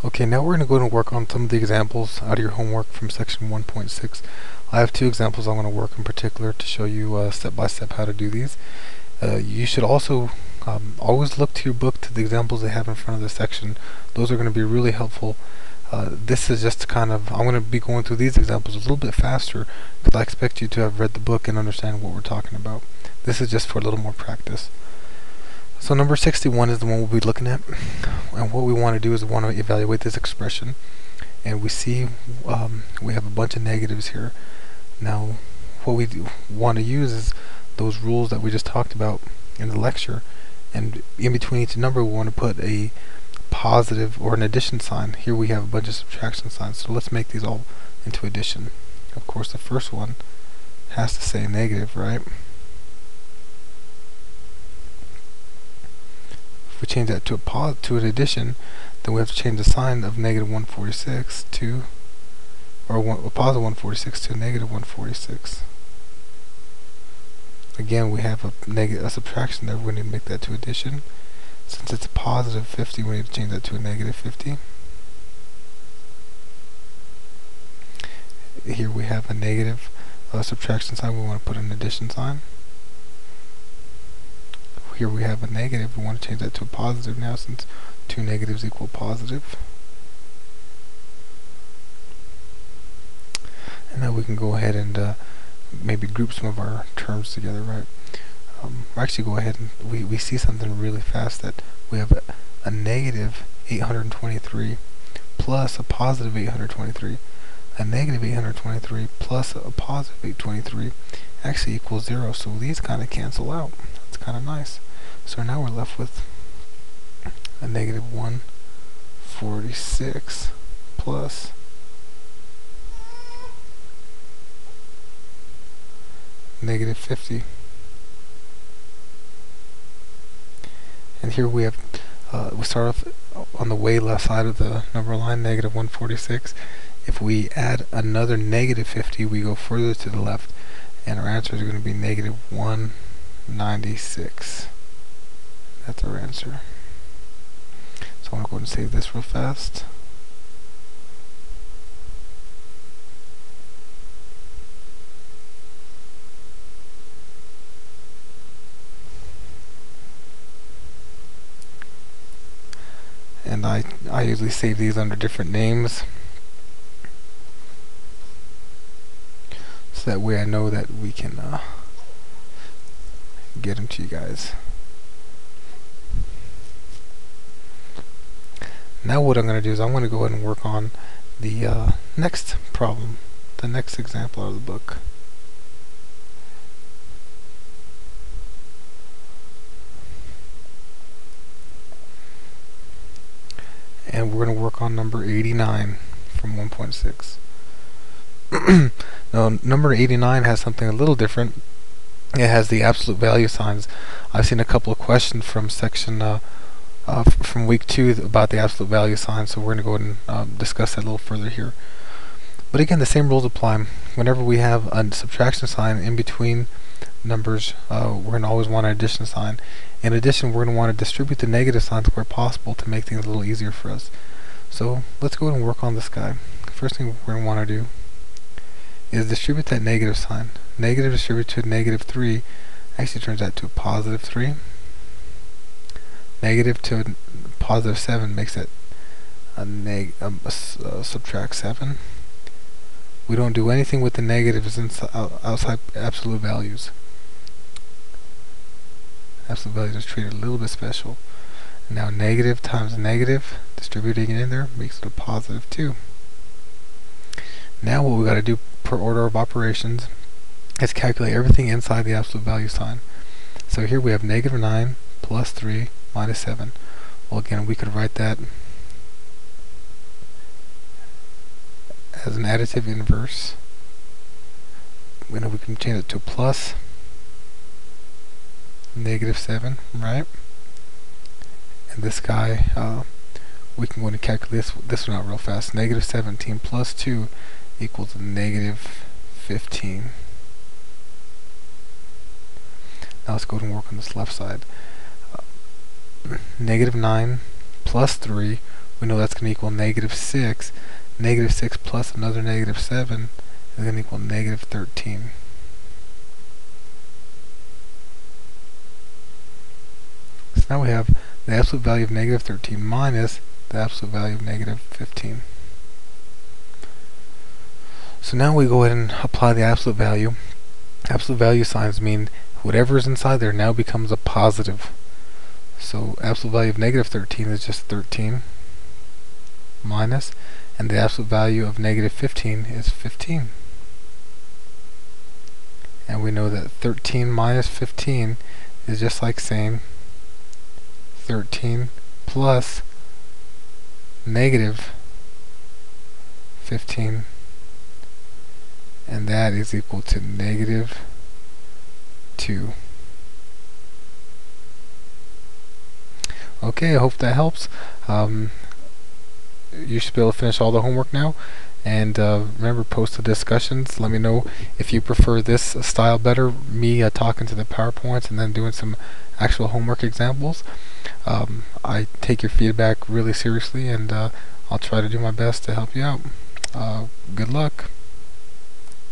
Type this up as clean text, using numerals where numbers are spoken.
Okay, now we're going to go and work on some of the examples out of your homework from section 1.6. I have two examples I'm going to work in particular to show you step by step how to do these. You should also always look to your book to the examples they have in front of the section. Those are going to be really helpful. This is just kind of, I'm going to be going through these examples a little bit faster because I expect you to have read the book and understand what we're talking about. This is just for a little more practice. So number 61 is the one we'll be looking at, and what we want to do is we want to evaluate this expression, and we see we have a bunch of negatives here. Now what we want to use is those rules that we just talked about in the lecture, and in between each number we want to put a positive or an addition sign. Here we have a bunch of subtraction signs, so let's make these all into addition. Of course the first one has to say negative, right? If we change that to an addition, then we have to change the sign of negative 146 to, or a positive 146 to a negative 146. Again, we have a subtraction there. We need to make that to addition. Since it's a positive 50, we need to change that to a negative 50. Here we have a negative subtraction sign. We want to put an addition sign. Here we have a negative. We want to change that to a positive now, since two negatives equal positive. And now we can go ahead and maybe group some of our terms together, right? Actually go ahead and we see something really fast, that we have a negative 823 plus a positive 823. A negative 823 plus a positive 823 actually equals 0, so these kind of cancel out. That's kind of nice. So now we're left with a negative 146 plus negative 50. And here we have, we start off on the way left side of the number line, negative 146. If we add another negative 50, we go further to the left, and our answers are going to be negative 196. That's our answer. So I'm going to go ahead and save this real fast. And I usually save these under different names, so that way I know that we can get them to you guys. Now what I'm going to do is I'm going to go ahead and work on the next problem, the next example out of the book. And we're going to work on number 89 from 1.6. Now number 89 has something a little different. It has the absolute value signs. I've seen a couple of questions from section from week 2 about the absolute value sign, so we're going to go ahead and discuss that a little further here. But again, the same rules apply. Whenever we have a subtraction sign in between numbers, we're going to always want an addition sign. In addition, we're going to want to distribute the negative signs where possible to make things a little easier for us. So let's go ahead and work on this guy. First thing we're going to want to do is distribute that negative sign. Negative distributed to a negative 3 actually turns out to a positive 3. Negative to a positive 7 makes it a subtract 7. We don't do anything with the negatives outside absolute values. Absolute values are treated a little bit special. And now negative times negative, distributing it in there, makes it a positive 2. Now what we got to do per order of operations is calculate everything inside the absolute value sign. So here we have negative 9 plus 3 minus 7. Well, again, we could write that as an additive inverse. We can change it to a plus negative 7, right? And this guy, we can go and calculate this one out real fast. Negative 17 plus 2 equals negative 15. Now let's go ahead and work on this left side. Negative 9 plus 3 we know that's going to equal negative 6. Negative 6 plus another negative 7 is going to equal negative 13. So now we have the absolute value of negative 13 minus the absolute value of negative 15. So now we go ahead and apply the absolute value. Absolute value signs mean whatever is inside there now becomes a positive. So absolute value of negative 13 is just 13 minus, and the absolute value of negative 15 is 15. And we know that 13 minus 15 is just like saying 13 plus negative 15, and that is equal to negative 2. Okay, I hope that helps. You should be able to finish all the homework now. And remember, post the discussions. Let me know if you prefer this style better, me talking to the PowerPoints and then doing some actual homework examples. I take your feedback really seriously, and I'll try to do my best to help you out. Good luck.